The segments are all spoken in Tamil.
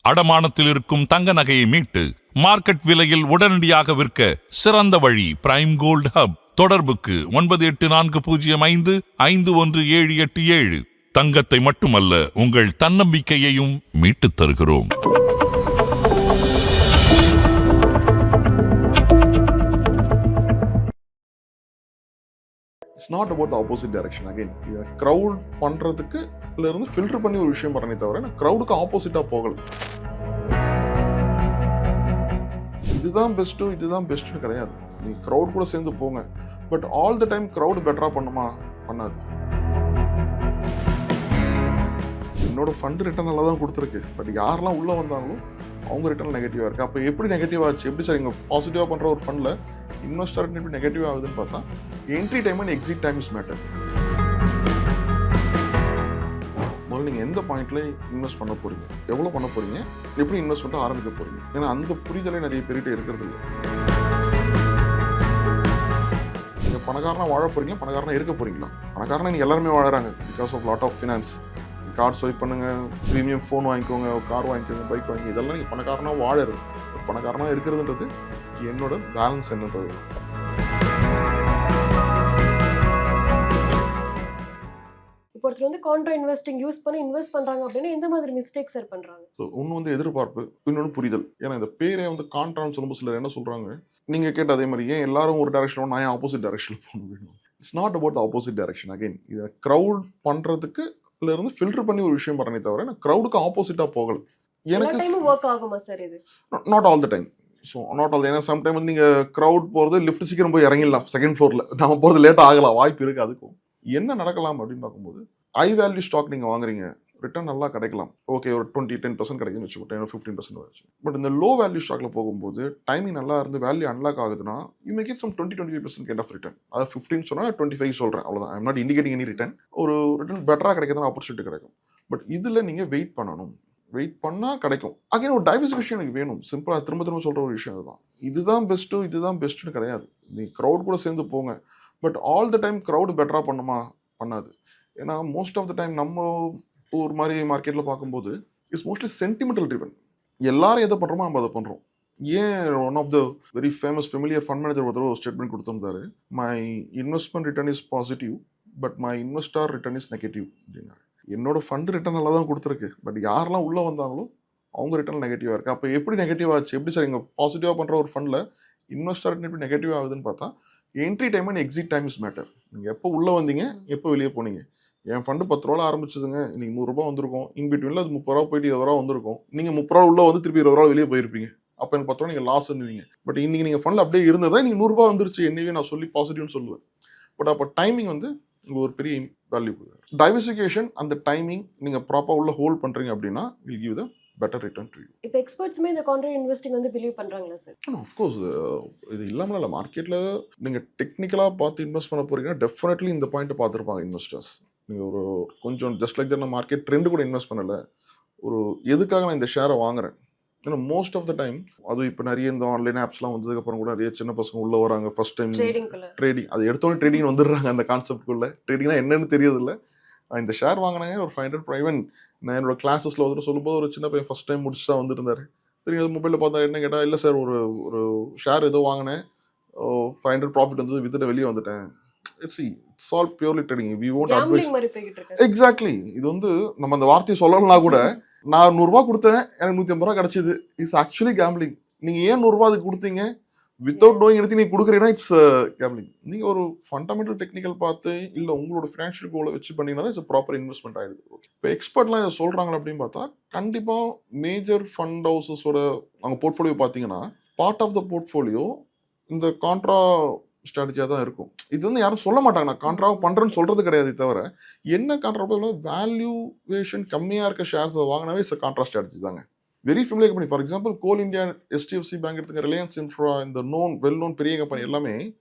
அடமானத்தில் இருக்கும் தங்க நகையை மீட்டு மார்க்கெட் விலையில் உடனடியாக விற்க சிறந்த வழி பிரைம் கோல்ட் ஹப். தொடர்புக்கு 9840551787. தங்கத்தை மட்டுமல்ல, உங்கள் தன்னம்பிக்கையையும் மீட்டுத் தருகிறோம். It's not about the opposite direction. Again இதை க்ரௌட் பண்ணுறதுக்கு இருந்து ஃபில்டர் பண்ணி ஒரு விஷயம் பண்ணனே தவிர நான் க்ரௌடுக்கு ஆப்போசிட்டாக போகல. இதுதான் பெஸ்ட்டு இதுதான் பெஸ்ட்டுன்னு கிடையாது. நீங்கள் க்ரௌட் கூட சேர்ந்து போங்க, but all the time crowd பெட்டராக பண்ணுமா? பண்ணாது. என்னோட ஃபண்டு ரிட்டர்ன் நல்லா தான் கொடுத்துருக்கு, பட் யாரெல்லாம் உள்ளே வந்தாங்களோ அவங்க ரிட்டர்ன் நெகட்டிவாக இருக்குது. அப்போ எப்படி நெகட்டிவ் ஆச்சு? எப்படி சார் இங்கே பாசிட்டிவாக பண்ணுற ஒரு ஃபண்டில் இன்வெஸ்டர் எப்படி நெகட்டிவ் ஆகுதுன்னு பார்த்தா, entry time and exit time is matter. முதல்ல நீங்கள் எந்த பாயிண்ட்ல இன்வெஸ்ட் பண்ண போறீங்க, எவ்வளோ பண்ண போறீங்க, எப்படி இன்வெஸ்ட்மெண்ட் ஆரம்பிக்க போறீங்க, ஏன்னா அந்த புரிதலே நிறைய பேர்கிட்ட இருக்கிறது இல்லை. நீங்கள் பணக்காரனா வாழ போறீங்களா, பணக்காரனா இருக்க போறீங்களா? பணக்காரனா நீங்கள் எல்லாருமே வாழறாங்க because of lot of finance. Card swipe பண்ணுங்க, ப்ரீமியம் ஃபோன் வாங்கிக்கோங்க, கார் வாங்கிக்கோங்க, பைக் வாங்கி, இதெல்லாம் நீங்கள் பணக்காரனா வாழறது. பணக்காரனா இருக்கிறதுன்றது என்னோட பேலன்ஸ் என்னன்றது. இப்போ ஒருத்தர் வந்து கான்ட்ரா இன்வெஸ்டிங் யூஸ் பண்ணி இன்வெஸ்ட் பண்றாங்க அப்படின்னா எந்த மாதிரி மிஸ்டேக் சார் பண்றாங்க? ஒன்று வந்து எதிர்பார்ப்பு, இன்னொன்று புரிதல். ஏன்னா இந்த பேரே வந்து கான்ட்ரான்னு சொல்லும்போது சிலர் என்ன சொல்றாங்க, நீங்க கேட்ட அதே மாதிரி ஏன் எல்லாரும் ஒரு டைரக்ஷன், நான் ஆப்போசிட் டைரக்ஷன்ல போகணும்? It's not about the opposite direction. Again இதை க்ரௌட் பண்றதுக்கு இருந்து ஃபில்டர் பண்ணி ஒரு விஷயம் பண்ணனே தவிர நான் க்ரௌடுக்கு ஆப்போசிட்டாக போகல. எனக்கு ஒர்க் ஆகுமா சார் இது? Not all the time. So not all. ஏன்னா சம்டைம் வந்து நீங்கள் க்ரௌட் போகிறது லிஃப்ட் சீக்கிரம் போய் இறங்கிடலாம், செகண்ட் ஃப்ளோரில் நம்ம போகிறது லேட் ஆகலாம், வாய்ப்பு இருக்குது. அதுக்கும் என்ன நடக்கலாம் அப்படின்னு பார்க்கும்போது, ஹை வேல்யூ ஸ்டாக் நீங்கள் வாங்குறீங்க, ரிட்டர்ன் நல்லா கிடைக்கலாம், ஓகே, ஒரு 10% கிடைக்குதுன்னு வச்சுக்கோ, 10-15% வச்சு. பட் இந்த லோ வேல்யூ ஸ்டாக்ல போகும்போது டைமிங் நல்லா இருந்து வேல்யூ அன்லாக் ஆகுதுன்னா you make it some 20-25% kind of return. அதாவது 15 சொன்னால் 25 சொல்கிறேன், அவ்வளோதான். I'm not indicating any return. ஒரு ரிட்டர்ன் பெட்டராக கிடைக்கிறதுனா ஆப்பர்ச்சுனிட்டி கிடைக்கும். பட் இதில் நீங்கள் வெயிட் பண்ணணும், வெயிட் பண்ணால் கிடைக்கும். அகைன் ஒரு டைவர்சிஃபிகேஷன் எனக்கு வேணும். சிம்பிளாக திரும்ப திரும்ப சொல்கிற ஒரு விஷயம் அதுதான். இதுதான் பெஸ்ட்டு இதுதான் பெஸ்ட்டுன்னு கிடையாது. நீங்கள் க்ரௌட் கூட சேர்ந்து போங்க, but all the time crowd பெட்டராக பண்ணுமா? பண்ணாது. ஏன்னா மோஸ்ட் ஆஃப் த டைம் நம்ம ஒரு மாதிரி மார்க்கெட்டில் பார்க்கும்போது இட்ஸ் மோஸ்ட்லி சென்டிமெண்டல் ட்ரிவன். எல்லாரும் எதை பண்ணுறோமோ நம்ம அதை பண்ணுறோம். ஏன் one of the very famous familiar fund manager ஒரு ஸ்டேட்மெண்ட் கொடுத்துருந்தாரு, my investment return is positive but my investor return is negative அப்படின்னாரு. என்னோட ஃபண்ட் ரிட்டர்ன் நல்லா தான் கொடுத்துருக்கு, பட் யாரெல்லாம் உள்ளே வந்தாங்களோ அவங்க ரிட்டர்ன் நெகட்டிவாக இருக்குது. அப்போ எப்படி நெகட்டிவ் ஆச்சு? எப்படி சார் இங்கே பாசிட்டிவாக பண்ணுற ஒரு ஃபண்டில் இன்வெஸ்டர் ரிட்டர்ன் எப்படி நெகட்டிவ் ஆகுதுன்னு பார்த்தா, entry time and exit time is matter. நீங்கள் எப்போ உள்ளே வந்தீங்க, எப்போ வெளியே போனீங்க. என் ஃபண்டு 10 ரூபா ஆரம்பிச்சதுங்க, இன்னைக்கு 100 ரூபா வந்திருக்கும். இன்பிட்வீனில் அது 30 ரூபா போயிட்டு 20 ரூபா வந்திருக்கும். நீங்கள் 30 ரூபா உள்ளே வந்து திருப்பி 20 ரூபா வெளியே போயிருப்பீங்க. அப்போ எனக்கு 10 ரூபா நீங்கள் லாஸ் பண்ணுவீங்க. பட் இன்னைக்கு நீங்கள் ஃபண்டில் அப்படியே இருந்ததா நீங்கள் 100 ரூபா வந்துருச்சு என்னவே நான் சொல்லி பாசிட்டிவ்னு சொல்லுவேன். பட் அப்போ டைமிங் வந்து உங்களுக்கு ஒரு பெரிய வேல்யூ. டைவர்சிஃபிகேஷன் அந்த டைமிங் நீங்கள் ப்ராப்பராக உள்ள ஹோல்ட் பண்ணுறீங்க அப்படின்னா will give the better return to you. இப்போ எக்ஸ்பர்ட்ஸ்மே இந்த கான்ட்ரா இன்வெஸ்டிங் வந்து பிலீவ் பண்ணுறாங்களா சார்? ஆஃப்கோர்ஸ் இது இல்லாமல் இல்லை. மார்க்கெட்டில் நீங்கள் டெக்னிக்கலாக பார்த்து இன்வெஸ்ட் பண்ண போகிறீங்கன்னா டெஃபினெட்லி இந்த பாயிண்ட்டை பார்த்துருப்பாங்க இன்வெஸ்டர்ஸ். நீங்கள் ஒரு கொஞ்சம் ஜஸ்ட் லைக் நான் மார்க்கெட் ட்ரெண்டு கூட இன்வெஸ்ட் பண்ணலை, ஒரு எதுக்காக நான் இந்த ஷேரை வாங்குறேன். ஏன்னா மோஸ்ட் ஆஃப் த டைம் அதுவும் இப்போ நிறைய இந்த ஆன்லைன் ஆப்ஸ்லாம் வந்ததுக்கப்புறம் கூட நிறைய சின்ன பசங்க உள்ளே வராங்க. ஃபர்ஸ்ட் டைம் ட்ரேடிங், அது எடுத்தோடனே ட்ரேடிங் வந்துடுறாங்க. அந்த கான்செப்ட்குள்ளே ட்ரேடிங்னா என்னன்னு தெரியதில்லை. இந்த ஷேர் வாங்கினாங்க ஒரு 500 ப்ரைவன். நான் என்னோட கிளாஸஸில் வந்துட்டு சொல்லும்போது ஒரு சின்ன பையன் ஃபஸ்ட் டைம் முடிச்சு தான் வந்துருந்தாரு. தெரியும் மொபைலில் பார்த்தா என்ன கேட்டால், இல்லை சார் ஒரு ஷேர் ஏதோ வாங்கினேன், 500 ப்ராஃபிட் வந்தது, வித்துட்டு வெளியே வந்துட்டேன். It's all purely trading. We won't advise. Exactly. இது வந்து நம்ம அந்த வார்த்தையை சொல்லலைன்னா கூட, நான் 100 ரூபா கொடுத்தேன், எனக்கு 150 ரூபா கிடைச்சிது, இட்ஸ் ஆக்சுவலி கேம்பிளிங். நீங்கள் ஏன் 100 ரூபா அதுக்கு கொடுத்தீங்க? வித்தவுட் நோயிங் எடுத்து நீங்கள் கொடுக்குறீங்கன்னா இட்ஸ் கேம்பிளிங். நீங்கள் ஒரு ஃபண்டமெண்டல் டெக்னிக்கல் பார்த்து இல்லை உங்களோட ஃபினான்ஷியல் கோலை வச்சு பண்ணிங்கன்னா இட்ஸ் ப்ராப்பர் இன்வெஸ்ட்மெண்ட் ஆகிடுது. ஓகே, இப்போ எக்ஸ்பர்ட்லாம் இதை சொல்கிறாங்க அப்படின்னு பார்த்தா, கண்டிப்பாக மேஜர் ஃபண்ட் ஹவுசஸோட அவங்க போர்ட்ஃபோலியோ பார்த்தீங்கன்னா பார்ட் ஆஃப் த போர்ட்ஃபோலியோ இந்த கான்ட்ரா ஸ்ட்ராட்டஜியாக தான் இருக்கும். இது வந்து யாரும் சொல்ல மாட்டாங்க, நான் கான்ட்ராவை பண்ணுறேன்னு சொல்கிறது கிடையாது. தவிர என்ன கான்ட்ரா வேல்யூவேஷன் கம்மியாக இருக்க ஷேர்ஸை வாங்கினாவே இட்ஸ் கான்ட்ரா ஸ்ட்ராட்டஜி தாங்க. Very familiar company. For example goal India, HDFC bank எடுத்துங்க, ரிலையன்ஸ் இன்ஃப்ரா, இந்த வெல் நோன் பெரிய கம்பெனி எல்லாமே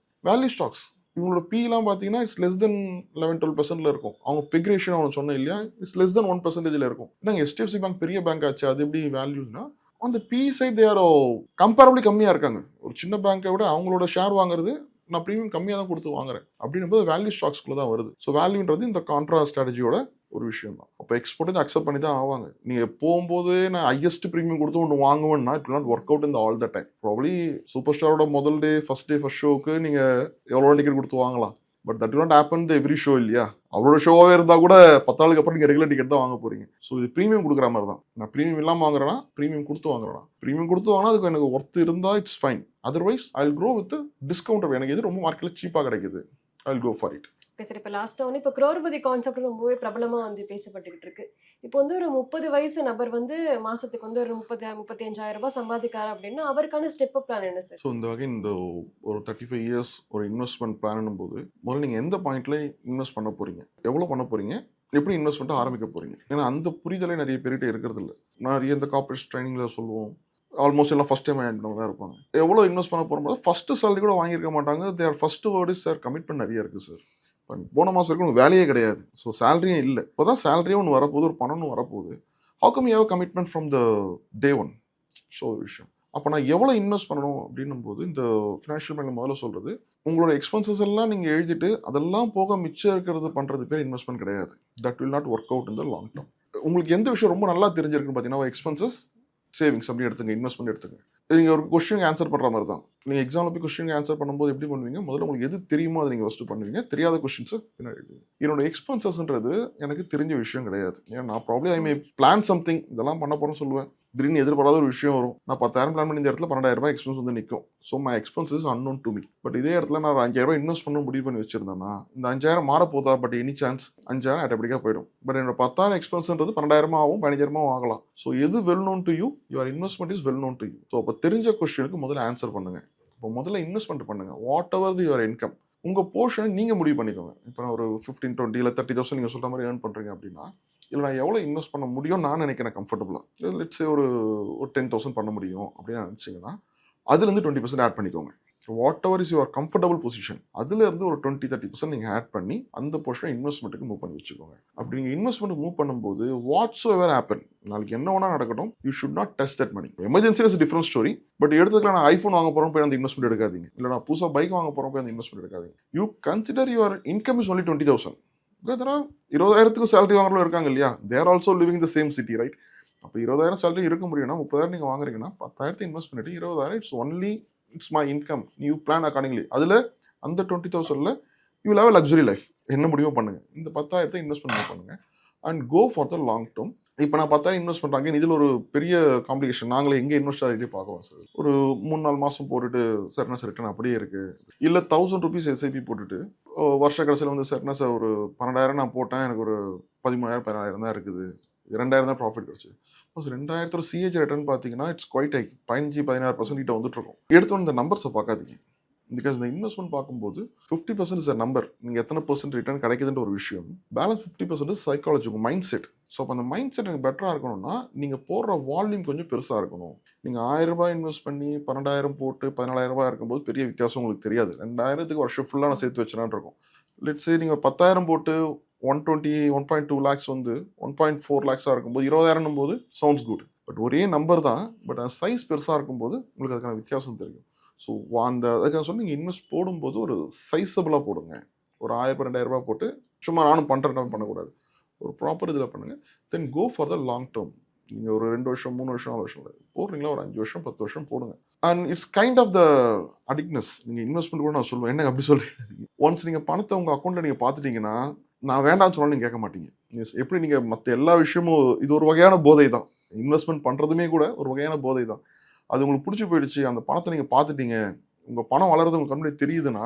வேல்யூ ஸ்டாக்ஸ். இவங்களோட P-லாம் பார்த்தீங்கன்னா இட்ஸ் லெஸ் தென் 11-12% இருக்கும். அவங்க பெக் ரேஷியோ அவனுக்கு சொன்னேன் இல்லையா, இட்ஸ் லெஸ் தென் 1% இருக்கும். நாங்கள் HDFC பேங்க் பெரிய பேங்க் ஆச்சு, அது எப்படி வேல்யூனா அந்த P side they are comparably கம்மியாக இருக்காங்க. ஒரு சின்ன பேங்கை விட அவங்களோட ஷேர் வாங்குறது நான் ப்ரீமியம் கம்மியாக தான் கொடுத்து வாங்குறேன் அப்படின்னும் போது வேல்யூ ஸ்டாக்ஸ்குள்ள தான் வருது. ஸோ வேல்யூன்றது இந்த கான்ட்ரா ஸ்ட்ராட்டஜியோட ஒரு விஷயம் தான். அப்போ எக்ஸ்போர்ட் அக்செப்ட் பண்ணி தான் ஆவாங்க. நீங்கள் போகும்போது நான் ஹையஸ்ட் ப்ரீமியம் கொடுத்து ஒன்று வாங்குவேன்னா it will not work out இந்த all the time. Probably super ஸ்டாரோட முதல் டே ஃபர்ஸ்ட் ஷோக்கு நீங்கள் எவ்வளோ டிக்கெட் கொடுத்து வாங்கலாம். But that will not happen the every show இல்லையா? அவரோட ஷோவாகவே இருந்தால் கூட 10 நாளுக்கு அப்புறம் நீங்கள் ரெகுலர் டிக்கெட் தான் வாங்க போறீங்க. ஸோ இது ப்ரீமியம் கொடுக்குற மாதிரி தான். நான் ப்ரீமியம் இல்லாமல் வாங்குறேன்னா ப்ரீமியம் கொடுத்து வாங்குறேன்னா ப்ரீமியம் கொடுத்து வாங்கினா அதுக்கு எனக்கு ஒர்த் இருந்தால் it's fine. Otherwise I will grow with discount. எனக்கு எது ரொம்ப மார்க்கெட்டில் சீப்பாக கிடைக்குது I will go for it. சரி, இப்போ லாஸ்ட்டாக வந்து இப்போ குரோர்பதி கான்செப்ட் ரொம்பவே பிரபலமாக வந்து பேசப்பட்டுக்கிட்டு இருக்கு. இப்போ வந்து ஒரு 30 வயசு நபர் வந்து மாசத்துக்கு வந்து ஒரு 35,000 ரூபாய் சம்பாதிக்காரு அப்படின்னா அவருக்கான ஸ்டெப் பிளான் என்ன சார்? ஸோ இந்த வகை இந்த ஒரு 35 இயர்ஸ் ஒரு இன்வெஸ்ட்மெண்ட் பிளான் போது முதல்ல நீங்கள் எந்த பாயிண்ட்ல இன்வெஸ்ட் பண்ண போறீங்க, எவ்வளோ பண்ண போறீங்க, எப்படி இன்வெஸ்ட்மெண்ட்டை ஆரம்பிக்க போறீங்க. ஏன்னா அந்த புரிதலே நிறைய பேர்கிட்ட இருக்கிறது இல்லை. நிறைய இந்த கார்பரேட் ட்ரைனிங்கில் சொல்லுவோம், ஆல்மோஸ்ட் எல்லாம் ஃபர்ஸ்ட் டைம் ஆகிட்டவங்க தான் இருப்பாங்க. எவ்வளோ இன்வெஸ்ட் பண்ண போகும்போது ஃபர்ஸ்ட் சேலரி கூட வாங்கியிருக்க மாட்டாங்க. Their first word sir commitment நிறைய இருக்குது சார். போன மாதம் வரைக்கும் உங்களுக்கு வேலையே கிடையாது, ஸோ சேலரியே இல்லை. இப்போ தான் சேலரியே ஒன்று வரப்போகுது, ஒரு பணம்னு வரப்போகுது. How come you have commitment from the day one? So ஒரு விஷயம். அப்போ நான் எவ்வளோ இன்வெஸ்ட் பண்ணணும் அப்படின்னும் போது இந்த ஃபினான்ஷியல் பிளான் முதல்ல சொல்கிறது, உங்களோட எக்ஸ்பென்சஸ் எல்லாம் நீங்கள் எழுதிட்டு அதெல்லாம் போக மிச்சம் இருக்கிறது பண்ணுறது பேர் இன்வெஸ்ட்மெண்ட் கிடையாது. That will not work out in the long term. உங்களுக்கு எந்த விஷயம் ரொம்ப நல்லா தெரிஞ்சிருக்குன்னு பார்த்தீங்கன்னா எக்ஸ்பென்சஸ், சேவிங்ஸ் அப்படி எடுத்துங்க, இன்வெஸ்ட்மெண்ட் எடுத்துங்க. நீங்கள் ஒரு கொஸ்டின் ஆன்சர் பண்ணுற மாதிரி தான். நீங்கள் எக்ஸாமில் போய் கொஸ்டின் ஆன்சர் பண்ணும்போது எப்படி பண்ணுவீங்க, முதல்ல உங்களுக்கு எது தெரியுமோ அதை நீங்கள் ஃபஸ்ட்டு பண்ணுவீங்க, தெரியாத கொஸ்டின்ஸை பின்னாடி எழுதுவீங்க. என்னோட எக்ஸ்பென்சஸ்ன்றது எனக்கு தெரிஞ்ச விஷயம் கிடையாது. ஏன்னா நான் ப்ராப்ளம் ஐ மே பிளான் சம்திங், இதெல்லாம் பண்ண போகிறேன்னு சொல்லுவேன். திடீர்னு எதிர்பாராத ஒரு விஷயம் வரும். நான் 10,000 பிளான் பண்ணி இந்த இடத்துல 12,000 ரூபாய் எக்ஸ்பென்ஸ் வந்து நிற்கும். So my expenses unknown to me. But இதே இடத்துல நான் 5,000 ரூபாய் இன்வெஸ்ட் பண்ண முடிவு பண்ணி வச்சிருந்தேன்னா இந்த 5,000 மாறப்போதா, பட் எனி சான்ஸ் 5,000 ஆட்டோமேட்டிக்காக போயிடும். பட் என்னோட 10,000 எக்ஸ்பென்ஸ்ன்றது 12,000 ஆகும், 15,000 ஆகலாம். ஸோ எது well known to you, your investment is well known to you. So அப்போ தெரிஞ்ச கொஸ்டினுக்கு முதல்ல ஆன்சர் பண்ணுங்க. இப்போ முதல்ல இன்வெஸ்ட்மெண்ட் பண்ணுங்க. வாட் எவர் யுவர் இன்கம், உங்கள் போர்ஷனை நீங்கள் முடிவு பண்ணிக்கோங்க. இப்போ நான் ஒரு 15, 20 இல்லை 30,000 நீங்கள் சொல்கிற மாதிரி ஏர்ன் பண்ணுறீங்க அப்படின்னா இல்லை நான் எவ்வளோ இன்வெஸ்ட் பண்ண முடியும் நான் நினைக்கிறேன் கம்ஃபர்டபுளாக. லெட்ஸ் ஒரு 10,000 பண்ண முடியும் அப்படின்னு நினச்சிங்கன்னா அதுலேருந்து 20% ஆட் பண்ணிக்கோங்க. What ever is your comfortable position அதுலேருந்து ஒரு 20-30% நீங்கள் ஆட் பண்ணி அந்த போர்ஷனை இன்வெஸ்ட்மெண்ட்டுக்கு மூவ் பண்ணி வச்சுக்கோங்க. அப்படி நீங்கள் இன்வெஸ்ட்மெண்ட் மூவ் பண்ணும்போது வாட்ஸ் எவர் ஹேப்பன், நாளைக்கு என்ன வேணா நடக்கட்டும், you should not touch that money. Emergency is different story. But எடுத்துக்கலாம், நான் ஐஃபோன் வாங்க போகிறோம் போய் அந்த இன்வெஸ்ட்மெண்ட் எடுக்காதீங்க. இல்லை நான் புதுசாக பைக் வாங்க போகிறோம் போய் அந்த இன்வெஸ்ட்மெண்ட் எடுக்காதீங்க. You consider your income is only 20,000. 20,000 salary வாங்குறவங்க இருக்காங்க இல்லையா, they're also living the same city, right? அப்போ 20,000 சேலரி இருக்க முடியும்னா 30,000 நீங்கள் வாங்குறீங்கன்னா 10,000 இன்வெஸ்ட் பண்ணிட்டு 20,000 it's my income. You plan accordingly. அதில் அந்த 20,000ல் you will have a luxury life. என்ன முடியும் பண்ணுங்க. இந்த 10,000 இன்வெஸ்ட்மெண்ட் பண்ணுங்க and go for the long term. இப்போ நான் 10,000 இன்வெஸ்ட் பண்ணுறாங்க, இதில் ஒரு பெரிய காம்ப்ளிகேஷன். நாங்களே எங்கே இன்வெஸ்ட் ஆகிட்டே பார்க்கலாம் சார். ஒரு 3-4 மாதம் போட்டுட்டு சார் என்ன சார் ரிட்டர்ன் அப்படியே இருக்குது. இல்லை 1,000 rupees எஸ்ஐபி போட்டுட்டு வருஷ கடைசியில் வந்து சார் என்ன சார் ஒரு 12,000 நான் போட்டேன், எனக்கு ஒரு 13,000 14,000 தான் இருக்குது, 2,000 தான் ப்ராஃபிட் கிடச்சி. ஸோ 2,000 சிஏஜி ரிட்டர்ன் பார்த்தீங்கன்னா இட்ஸ் குவைட் ஹை. 15-16% கிட்ட வந்துட்டு இருக்கும். எடுத்தோன்னு இந்த நம்பர்ஸை பார்க்காதீங்க. பிகாஸ் இந்த இன்வெஸ்ட்மெண்ட் பார்க்கும்போது 50% இஸ் அ நம்பர். நீங்கள் எத்தனை % ரிட்டர்ன் கிடைக்குதுன்ற ஒரு விஷயம். பேலன்ஸ் 50% சைக்காலஜி, உங்கள் மைண்ட் செட். ஸோ அப்போ அந்த மைண்ட் செட் எனக்கு பெட்டராக இருக்கணும்னா நீங்கள் போடுற வால்யூம் கொஞ்சம் பெருசாக இருக்கணும். நீங்கள் 1,000 ரூபாய் இன்வெஸ்ட் பண்ணி 12,000 போட்டு 14,000 ரூபாய் இருக்கும்போது பெரிய வித்தியாசம் உங்களுக்கு தெரியாது. 2,000க்கு வருஷம் ஃபுல்லாக நான் சேர்த்து வச்சுனான் இருக்கும். லெட்ஸ் சே நீங்கள் 10,000 போட்டு 1.2 lakhs வந்து 1.4 lakhs இருக்கும்போது 20,000 போது சவுண்ட்ஸ் குட். பட் ஒரே நம்பர் தான், பட் அந்த சைஸ் பெருசாக இருக்கும்போது உங்களுக்கு அதுக்கான வித்தியாசம் தெரியும். ஸோ அந்த அதுக்காக சொல்லி நீங்கள் இன்வெஸ்ட் போடும்போது ஒரு சைஸபிளாக போடுங்க. ஒரு 1,000-2,000 ரூபாய் போட்டு சும்மா நானும் பண்ணுறேன் பண்ணக்கூடாது. ஒரு ப்ராப்பர் இதில் பண்ணுங்கள். Then go for the long term. நீங்கள் ஒரு 2 வருஷம் 3 வருஷம் 4 வருஷம் போடுறீங்களா, ஒரு 5 வருஷம் 10 வருஷம் போடுங்க. And it's kind of the addictness. நீங்கள் இன்வெஸ்ட்மெண்ட் கூட நான் சொல்லுவேன், என்ன அப்படி சொல்கிறேன். ஒன்ஸ் நீங்கள் பணத்தை உங்கள் அக்கௌண்ட்டில் நீங்கள் பார்த்துட்டீங்கன்னா நான் வேண்டாம்னு சொன்னாலும் நீங்கள் கேட்க மாட்டீங்க. எப்படி நீங்கள் மற்ற எல்லா விஷயமும் இது ஒரு வகையான போதை தான். இன்வெஸ்ட்மெண்ட் பண்ணுறதுமே கூட ஒரு வகையான போதை தான். அது உங்களுக்கு பிடிச்சி போயிடுச்சு, அந்த பணத்தை நீங்கள் பார்த்துட்டீங்க, உங்கள் பணம் வளர்றது உங்களுக்கு கண்ணுடைய தெரியுதுன்னா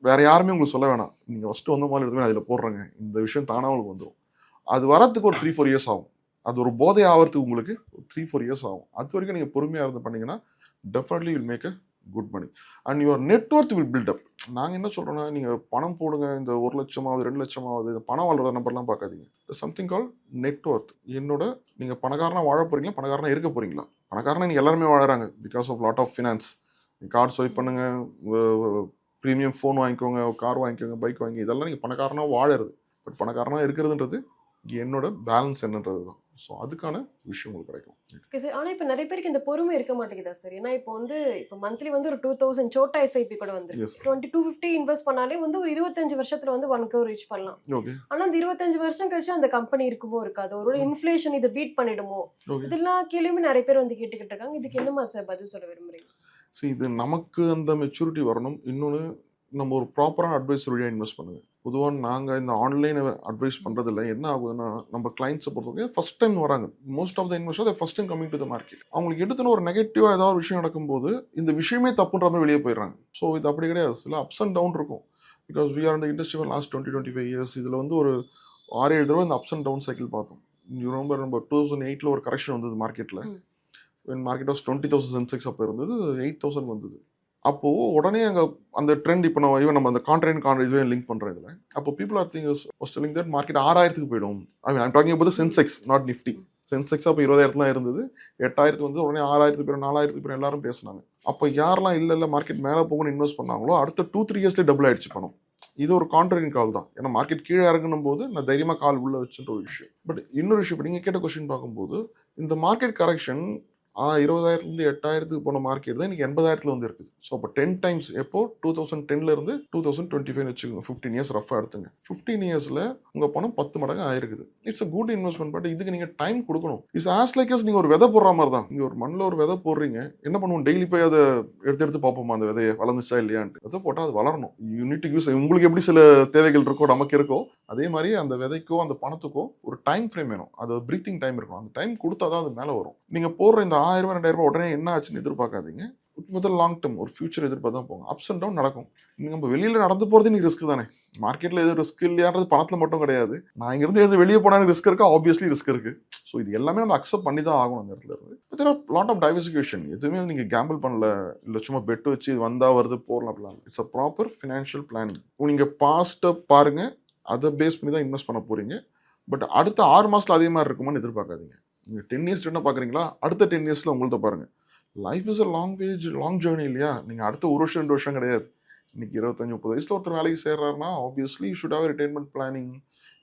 வேறு யாருமே உங்களுக்கு சொல்ல வேணாம். நீங்கள் ஃபஸ்ட்டு வந்த மாதிரி எடுத்துமே அதில் போடுறேங்க, இந்த விஷயம் தானாக உங்களுக்கு வந்துடும். அது வரத்துக்கு ஒரு 3-4 years ஆகும். அது ஒரு போதை ஆகிறதுக்கு உங்களுக்கு 3-4 years ஆகும். அது வரைக்கும் நீங்கள் பொறுமையாக இருந்து பண்ணிங்கன்னா definitely will make a good money and your net worth will build up. நாங்கள் என்ன சொல்கிறோன்னா, நீங்கள் பணம் போடுங்க, இந்த 1 லட்சமாவது 2 லட்சமாவது இந்த பணம் வளர்கிற நம்பர்லாம் பார்க்காதீங்க. சம்திங் கால் நெட்ஒர்த். என்னோட நீங்கள் பணக்காரனாக வாழ போகிறீங்களா, பணக்காரனாக இருக்க போகிறீங்களா? பணக்காரனாக நீங்கள் எல்லாருமே வாழறாங்க because of lot of finance. Card swipe பண்ணுங்கள், ப்ரீமியம் ஃபோன் வாங்கிக்கோங்க, கார் வாங்கிக்கோங்க, பைக் வாங்கி, இதெல்லாம் நீங்கள் பணக்காரனாக வாழறது. பட் பணக்காரனாக இருக்கிறதுன்றது என்னோட பேலன்ஸ் என்னன்றது தான். ஸோ அதுக்கான விஷயம் உங்களுக்கு கிடைக்கும். Okay sir. ஆனா இப்ப நிறைய பேருக்கு இந்த பொறுமை இருக்க மாட்டேங்குதா சார்? ஏன்னா இப்போ வந்து இப்போ மந்த்லி வந்து ஒரு 2000 சோட்டா எஸ்ஐபி கூட வந்து Yes. 250 இன்வெஸ்ட் பண்ணாலே வந்து ஒரு 25 வருஷத்துல வந்து 1 crore ரீச் பண்ணலாம். ஓகே ஆனா அந்த 25 வருஷம் கழிச்சு அந்த கம்பெனி இருக்குமோ இருக்காது, ஒரு இன்ஃபிளேஷன் இதை பீட் பண்ணிடுமோ, ஓகே இதெல்லாம் கேள்வியுமே நிறைய பேர் வந்து கேட்டுக்கிட்டு இருக்காங்க. இதுக்கு என்ன மாதிரி சார் பதில் சொல்ல விரும்புறீங்க? ஸோ இது நமக்கு அந்த மெச்சூரிட்டி வரணும். இன்னொன்று, நம்ம ஒரு ப்ராப்பரான அட்வைஸ் வழியாக இன்வெஸ்ட் பண்ணுங்க. பொதுவாக நாங்கள் இந்த ஆன்லைனை அட்வைஸ் பண்ணுறதில்ல. என்ன ஆகுதுன்னா, நம்ம கிளைண்ட்ஸை பொறுத்தவரைக்கும் ஃபஸ்ட் டைம் வராங்க. Most of the investor first time coming to the market. அவங்களுக்கு எடுத்துன்னு ஒரு நெகட்டிவாக ஏதாவது ஒரு விஷயம் நடக்கும்போது இந்த விஷயமே தப்புன்ற மாதிரி வெளியே போயிடுறாங்க. ஸோ இது அப்படி கிடையாது. சில அப்ஸ் அண்ட் டவுன் இருக்கும். பிகாஸ் வி ஆர் இந்த இண்டஸ்ட்ரி ஃபார் லாஸ்ட் 20-25 இயர்ஸ். இதில் வந்து ஒரு 6-7 தடவை இந்த அப்ஸ் அண்ட் டவுன் சைக்கிள் பார்த்தோம். ரொம்ப நம்ம 2008 ஒரு கரெக்ஷன் வந்தது மார்க்கெட்டில். மார்க்கெட் வாஸ் 20,000 சென்செக்ஸ் அப்போ இருந்தது, 8,000 வந்தது. அப்போது உடனே அங்கே அந்த ட்ரெண்ட் இப்போ நம்ம அந்த கான்ட்ராக்ட் இதுவே லிங்க் பண்ணுறோம் இதில். அப்போ people are thinking that market 6,000க்கு போயிடும். I'm talking about Sensex, not Nifty. Sensex அப்போ 20,000 தான் இருந்தது, 8,000 வந்து உடனே 6,000 பேர் 4,000 பேர் எல்லாரும் பேசினாங்க. அப்போ யாரெல்லாம் இல்லை மார்க்கெட் மேலே போகணும்னு இன்வெஸ்ட் பண்ணாங்களோ அடுத்த 2-3 இயர்ஸ்லேயே டபுள் ஆயிடுச்சு பணம். இது ஒரு கான்ட்ராக்ட் கால் தான். ஏன்னா மார்க்கெட் கீழே இறங்கணும் போது நான் தைரியமாக கால் உள்ள வச்சுன்ற ஒரு விஷயம். பட் இன்னொரு விஷயம், இப்போ நீங்கள் கேட்ட கொஸ்டின் பார்க்கும்போது இந்த மார்க்கெட் கரெக்ஷன் 20,000லேருந்து 8,000க்கு போன மார்க்கெட் தான் இன்னைக்கு 80,000ல வந்து இருக்குது. ஸோ அப்போ 10 டைம்ஸ். எப்போ 2010லேருந்து 2025 வச்சுக்கோங்க, 15 இயர்ஸ் ரஃபாக எடுத்துங்க. 15 இயர்ஸில் உங்கள் பணம் 10 மடங்கு ஆயிருக்குது. It's a good investment. But இதுக்கு நீங்கள் டைம் கொடுக்கணும். இட்ஸ் ஆஸ் லைக் அஸ் நீங்கள் ஒரு விதை போடுற மாதிரி தான். நீங்கள் ஒரு மண்ணில் ஒரு விதை போடுறீங்க, என்ன பண்ணுவோம், டெய்லி போய் அதை எடுத்து பார்ப்போமா அந்த விதையை வளர்ந்துச்சா இல்லையான்ட்டு. விதை போட்டால் அது வளரணும். Unit to use. உங்களுக்கு எப்படி சில தேவைகள் இருக்கோ நமக்கு இருக்கோ, அதே மாதிரி அந்த விதைக்கோ அந்த பணத்துக்கோ ஒரு டைம் ஃப்ரேம் வேணும். அது ப்ரீத்திங் டைம் இருக்கணும். அந்த டைம் கொடுத்தா தான் அது மேலே வரும். நீங்கள் போடுற இந்த 1000 2,000 உடனே என்ன ஆச்சுன்னு எதிர்பார்க்காதீங்க. முதல் லாங் டேர்ம் ஒரு ஃபியூச்சர் எதிர்பார்த்து தான் போங்க. அப்ஸ் அண்ட் டவுன் நடக்கும். நீங்கள் நம்ம வெளியில் நடந்து போகிறது நீங்கள் ரிஸ்க் தானே. மார்க்கெட்டில் எது ரிஸ்க் இல்லையான்றது பணத்தில் மட்டும் கிடையாது. நான் இங்கிருந்து எது வெளியே போனால் ரிஸ்க் இருக்கா, ஆப்வியஸ்லி ரிஸ்க் இருக்குது. ஸோ இது எல்லாமே நம்ம அக்செப்ட் பண்ணி தான் ஆகணும் அந்த இடத்துல இருந்து. But lot of diversification. எதுவுமே நீங்கள் கேம்பிள் பண்ணல, இல்லை சும்மா பெட் வச்சு இது வந்தால் வருது போகலாம் அப்படிலாம். It's a proper financial planning. நீங்கள் பாஸ்ட்டை பாருங்கள், அதை பேஸ் பண்ணி தான் இன்வெஸ்ட் பண்ண போகிறீங்க. பட் அடுத்த 6 மாதத்தில் அதே மாதிரி இருக்குமான்னு எதிர்பார்க்காதீங்க. நீங்கள் 10 இயர்ஸ் என்ன பார்க்குறீங்களா, அடுத்த 10 இயர்ஸில் உங்கள்கிட்ட பாருங்கள். Life is a long journey இல்லையா. நீங்கள் அடுத்த 1 வருஷம் 2 வருஷம் கிடையாது. இன்னைக்கு 25-30 வயசில் ஒருத்தர் வேலைக்கு சேர்றாருன்னா obviously should have retirement planning,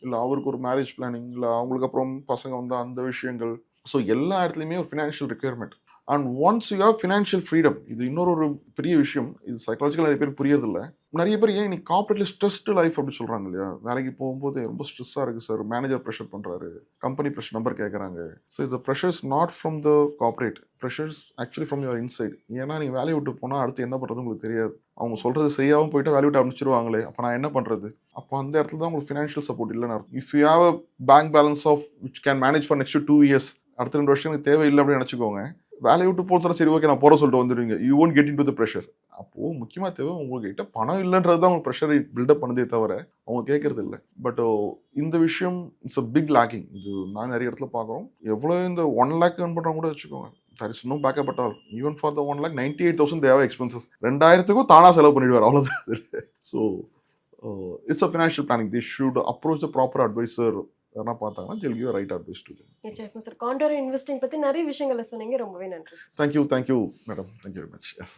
இல்லை அவருக்கு ஒரு மேரேஜ் பிளானிங், இல்லை அவங்களுக்கு அப்புறம் பசங்க வந்து அந்த விஷயங்கள். ஸோ எல்லா இடத்துலையுமே ஒரு financial requirement. And once you have financial freedom, இது இன்னொரு பெரிய விஷயம். இது சைக்காலஜிக்கல் நிறைய பேர் புரியறதில்ல. நிறைய பேர் ஏன் இன்னைக்கு கார்பரேட்ல ஸ்ட்ரெஸ்டு லைஃப் அப்படி சொல்கிறாங்க இல்லையா. வேலைக்கு போகும்போது ரொம்ப ஸ்ட்ரெஸ்ஸாக இருக்குது சார், மேனேஜர் ப்ரெஷர் பண்ணுறாரு, கம்பெனி ப்ரெஷர் நம்பர் கேட்குறாங்க. So it's pressures not from the corporate, pressures actually from your inside. ஏன்னா நீங்கள் வேலையை விட்டு போனால் அடுத்து என்ன பண்ணுறது உங்களுக்கு தெரியாது. அவங்க சொல்கிறது செய்யாமல் போயிட்டு வேலையை விட்டு அனுப்பிச்சிருவாங்களே, அப்போ நான் என்ன பண்ணுறது. அப்போ அந்த இடத்துல தான் உங்களுக்கு ஃபினான்ஷியல் சப்போர்ட் இல்லைன்னு அர்த்தம். If you have a bank balance of which can manage for next 2 years, அடுத்த 2 வருஷம் எனக்கு தேவையில்லை அப்படின்னு நினச்சிக்கோங்க. வேலையை விட்டு போச்சுனா சரி ஓகே நான் போகிற சொல்லிட்டு வந்துடுவீங்க. You won't get in to the pressure. அப்போது முக்கியமாக தேவை உங்கள்கிட்ட பணம் இல்லைன்றது தான் உங்களுக்கு ப்ரெஷரை பில்டப் பண்ணதே தவிர அவங்க கேட்கறது இல்லை. பட் இந்த விஷயம் இட்ஸ் அ பிக் லேக்கிங். இது நான் நிறைய இடத்துல பார்க்குறோம். எவ்வளோ இந்த 1 lakh earn பண்ணுறவங்க கூட வச்சுக்கோங்க, there is no backup at all. Even for the 1 lakh, 98,000 they have expenses. 2,000க்கும் தானாக செலவு பண்ணிடுவார், அவ்வளோதான். So it's a financial planning. They should approach the proper advisor. அதெல்லாம் பார்த்தாங்கன்னா they'll give a right advice to them. Sir, contract investing பற்றி நிறைய விஷயங்களை சொன்னீங்க. ரொம்பவே நன்றி. Thank you, madam. Thank you very much. Yes.